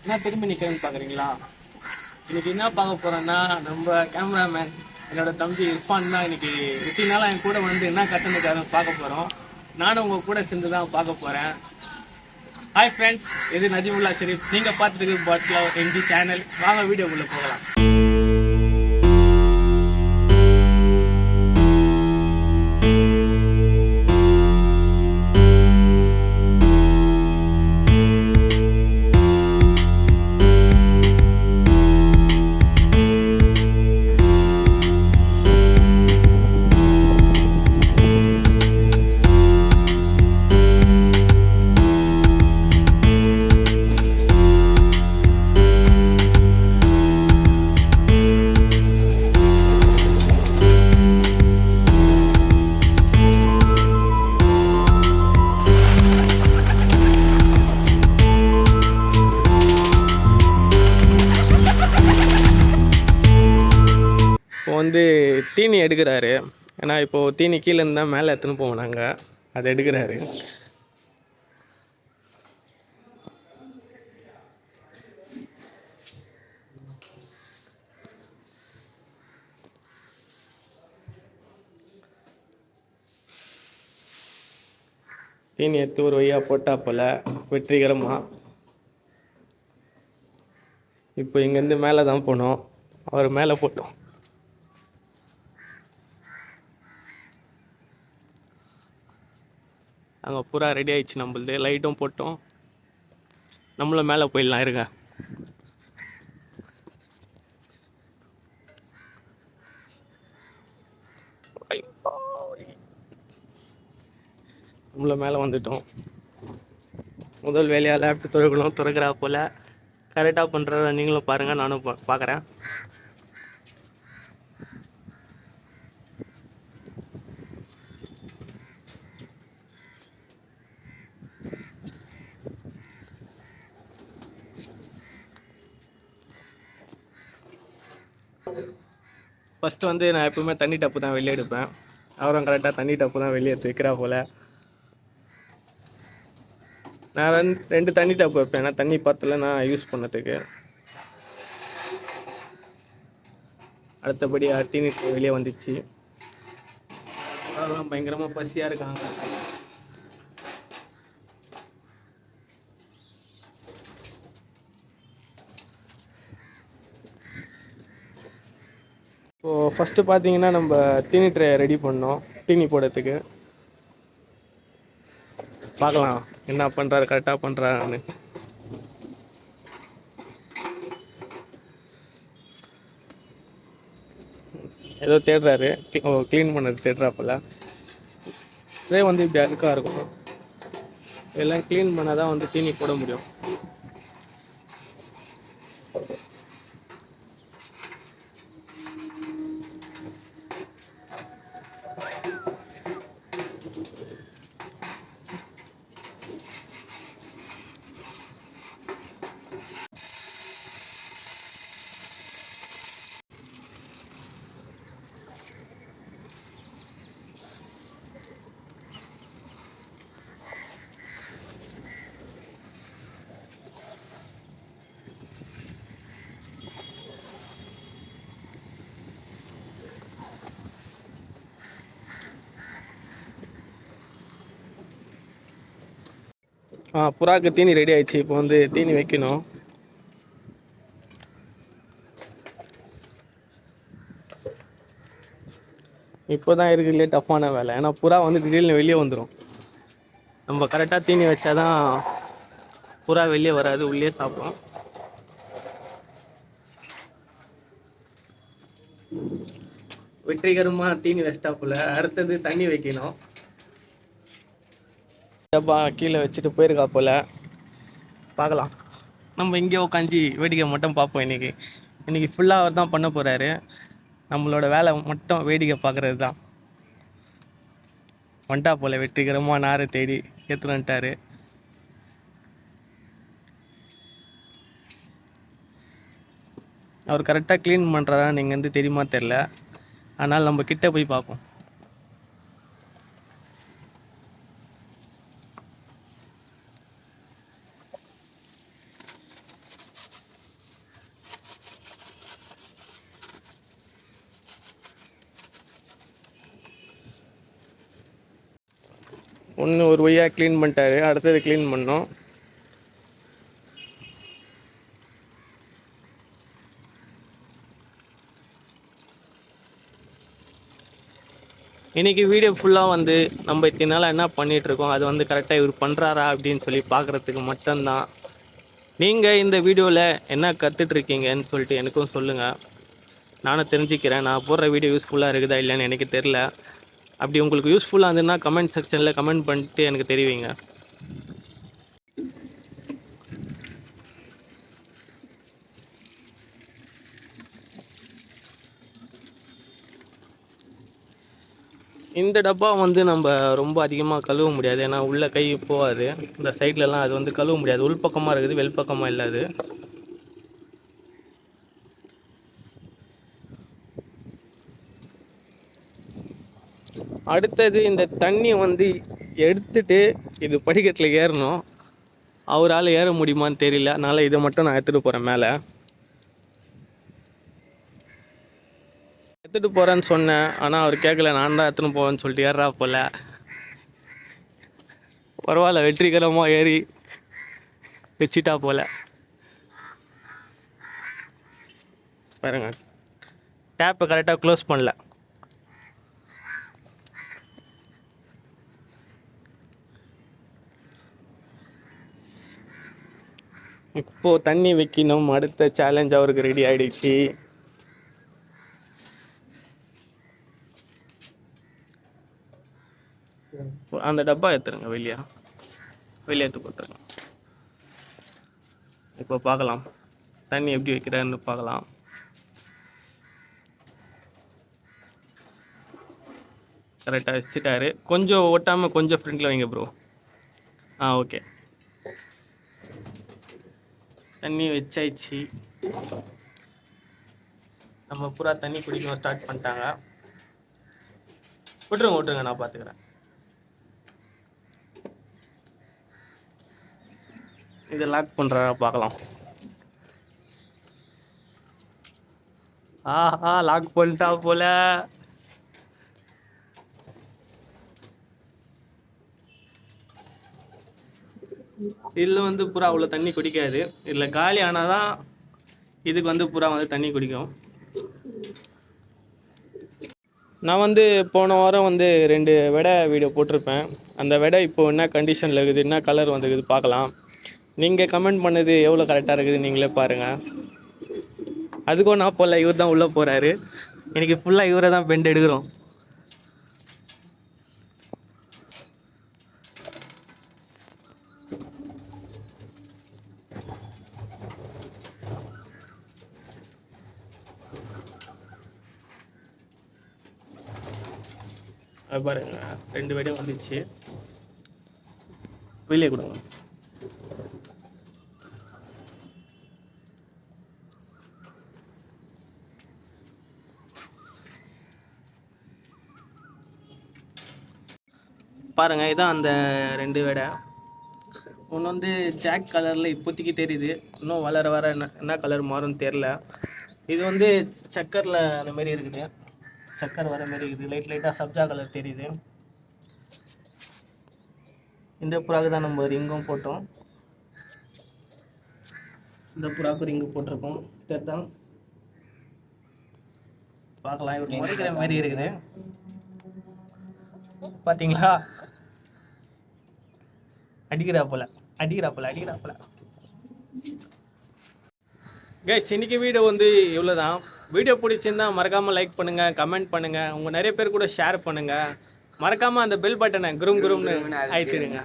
என்ன திரும்பி நிற்கிறேன்னு பார்க்குறீங்களா? இன்னைக்கு என்ன பார்க்க போறோம்னா, நம்ம கேமராமேன் என்னோட தம்பி இர்ஃபான் தான் இன்னைக்கு இத்தனை நாளாக என் கூட வந்து என்ன கட்டணுக்காரன் பார்க்க போகிறோம். நானும் உங்க கூட சேர்ந்து தான் பார்க்க போகிறேன். ஹாய் ஃப்ரெண்ட்ஸ், இது நஜிமுல்லா ஷெரீப். நீங்கள் பார்த்துட்டு பாட்ஸ்லா என்ஜி சேனல். வாங்க வீடியோக்குள்ளே போகலாம். இப்போ வந்து தீனி எடுக்கிறாரு. ஏன்னா இப்போது தீனி கீழே இருந்தால் மேலே எடுத்துன்னு போவோம் நாங்கள். அதை எடுக்கிறாரு. தீனி எடுத்து ஒரு வழியாக போட்டா போல் வெற்றிகரமாக. இப்போ இங்கேருந்து மேலே தான் போனோம். அவர் மேலே போட்டோம். அங்கே பூரா ரெடி ஆயிடுச்சு. நம்மளுது லைட்டும் போட்டோம். நம்மளும் மேலே போயிடலாம். இருங்க, நம்மளும் மேலே வந்துட்டோம். முதல் வேலையாக லேப்டாப் திறக்கிறா போல். கரெக்டாக பண்ணுற நீங்களும் பாருங்கள், நானும் பார்க்குறேன். ஃபஸ்ட்டு வந்து நான் எப்பவுமே தண்ணி டப்பு தான் வெளியே எடுப்பேன். அவரும் கரெக்டாக தண்ணி டப்பு தான் வெளியே எடுத்து வைக்கிறா போல். நான் ரெண்டு தண்ணி டப்பு வைப்பேன். ஏன்னா தண்ணி பத்தல நான் யூஸ் பண்ணதுக்கு. அடுத்தபடி தீனி வெளியே வந்துச்சு. அதெல்லாம் பயங்கரமாக பசியாக இருக்காங்க. இப்போது ஃபஸ்ட்டு பார்த்தீங்கன்னா நம்ம தீனி ட்ரே ரெடி பண்ணோம். தீனி போடுறதுக்கு பார்க்கலாம் என்ன பண்ணுறாரு, கரெக்டாக பண்ணுறாருன்னு. ஏதோ தேடுறாரு. க்ளீன் பண்ணது தேடுறாப்பில். ட்ரே வந்து இப்படி அழுக்காக இருக்கும். எல்லாம் க்ளீன் பண்ணால் தான் வந்து தீனி போட முடியும். புறாக்கு தீனி ரெடி ஆயிடுச்சு. இப்போ வந்து தீனி வைக்கணும். இப்போ தான் இருக்குதுலே டஃப்பான வேலை. ஏன்னா புறா வந்து திடீர்னு வெளியே வந்துடும். நம்ம கரெக்டாக தீனி வச்சா தான் புறா வெளியே வராது, உள்ளே சாப்பிடும். வெற்றிகரமாக தீனி வச்சிட்டா போல். அடுத்தது தண்ணி வைக்கணும். டப்பா கீழே வச்சுட்டு போயிருக்கா போல். பார்க்கலாம். நம்ம இங்கே உட்காந்து வேடிக்கை மட்டும் பார்ப்போம். இன்றைக்கி ஃபுல்லாக அவர் தான் பண்ண போகிறாரு. நம்மளோட வேலை மட்டும் வேடிக்கை பார்க்குறது தான். வந்துட்டா போல் வெற்றிகரமாக நாரை தேடி எடுத்துட்டு வந்துட்டாரு. அவர் கரெக்டாக க்ளீன் பண்ணுறாரா நீங்கள் வந்து தெரியுமா தெரில. அதனால் நம்ம கிட்டே போய் பார்ப்போம். ஒன்று ஒரு வழியாக க்ளீன் பண்ணிட்டாரு, அடுத்தது க்ளீன் பண்ணோம். இன்றைக்கி வீடியோ ஃபுல்லாக வந்து நம்ம இத்தனை நாளாக என்ன பண்ணிகிட்ருக்கோம், அது வந்து கரெக்டாக இவர் பண்ணுறாரா அப்படின்னு சொல்லி பார்க்குறதுக்கு மட்டும்தான். நீங்கள் இந்த வீடியோவில் என்ன கற்றுட்ருக்கீங்கன்னு சொல்லிட்டு எனக்கும் சொல்லுங்கள், நானும் தெரிஞ்சுக்கிறேன். நான் போடுற வீடியோ யூஸ்ஃபுல்லாக இருக்குதா இல்லைன்னு எனக்கு தெரில. அப்படி உங்களுக்கு யூஸ்ஃபுல்லாக இருந்ததுன்னா கமெண்ட் செக்ஷனில் கமெண்ட் பண்ணிட்டு எனக்கு தெரிவிங்க. இந்த டப்பா வந்து நம்ம ரொம்ப அதிகமாக கழுவ முடியாது, ஏன்னா உள்ளே கை போகாது. இந்த சைட்லலாம் அது வந்து கழுவ முடியாது, உள்பக்கமாக இருக்குது, வெளிப்பக்கமாக இல்லாது. அடுத்தது இந்த தண்ணி வந்து எடுத்துட்டு இது படிக்கட்டில் ஏறணும். அவரால் ஏற முடியுமான்னு தெரியல, அதனால் இதை மட்டும் நான் எடுத்துகிட்டு போகிறேன். மேலே எடுத்துகிட்டு போகிறேன்னு சொன்னேன், ஆனால் அவர் கேட்கல. நான் தான் எடுத்துன்னு போவேன்னு சொல்லிட்டு ஏறா போல். பரவாயில்ல, வெற்றிகரமாக ஏறி வச்சிட்டா போல். பாருங்க, டேப்பை கரெக்டாக க்ளோஸ் பண்ணல. இப்போது தண்ணி வைக்கணும். அடுத்த சேலஞ்ச் அவருக்கு ரெடி ஆகிடுச்சு. அந்த டப்பா எடுத்துருங்க, வெளியே எடுத்து கொடுத்துருங்க. இப்போ பார்க்கலாம் தண்ணி எப்படி வைக்கிறாருன்னு பார்க்கலாம். கரெக்டாக வச்சுட்டாரு. கொஞ்சம் ஒட்டாமல் கொஞ்சம் ஃப்ரண்ட்டில் வைங்க ப்ரோ. ஓகே, தண்ணி வச்சாச்சு. நம்ம பூரா தண்ணி குடிக்கணும் ஸ்டார்ட் பண்ணிட்டாங்க. விட்டுருங்க, நான் பார்த்துக்கிறேன். இதை லாக் பண்ணுறா பார்க்கலாம். லாக் பண்ணிட்டா போல. இதில் வந்து புறா அவ்வளோ தண்ணி குடிக்காது. இதில் காலி ஆனால் தான் இதுக்கு வந்து புறா வந்து தண்ணி குடிக்கும். நான் வந்து போன வாரம் வந்து 2 வெடை வீடியோ போட்டிருப்பேன். அந்த வெடை இப்போது என்ன கண்டிஷனில் இருக்குது, என்ன கலர் வந்துருக்குது பார்க்கலாம். நீங்கள் கமெண்ட் பண்ணது எவ்வளோ கரெக்டாக இருக்குது நீங்களே பாருங்கள். அதுக்கும் நான் போல், இவர் தான் உள்ளே போகிறாரு. எனக்கு ஃபுல்லாக இவரை தான் பெண்ட் எடுக்கிறோம். அது பாருங்க, 2 வெடையும் வந்துச்சு. வெளியே கொடுங்க. பாருங்கள், இதான் அந்த 2 வெடை. ஒன்று வந்து ஜாக் கலரில் இப்போதைக்கு தெரியுது, இன்னும் வளர வர என்ன கலர் மாறும்னு தெரில. இது வந்து சக்கரில் அந்த மாதிரி இருக்குது, சக்கர் வர மாதிரி இருக்குது. லைட்டாக சப்ஜா கலர் தெரியுது. இந்த புறாக்கு தான் நம்ம ரிங்கும் போட்டோம். இந்த புறாக்கு ரிங்கு போட்டிருக்கோம். தெரிதான் பார்க்கலாம். இவர் முறைக்கிற மாதிரி இருக்குது, பார்த்தீங்களா? அடிக்கிறா போல. கைஸ், இன்னைக்கு வீடியோ வந்து இவ்வளோ தான். வீடியோ பிடிச்சிருந்தா மறக்காமல் லைக் பண்ணுங்கள், கமெண்ட் பண்ணுங்கள், உங்கள் நிறைய பேர் கூட ஷேர் பண்ணுங்கள். மறக்காமல் அந்த பெல் பட்டனை குரும்னு அழுத்திடுங்க.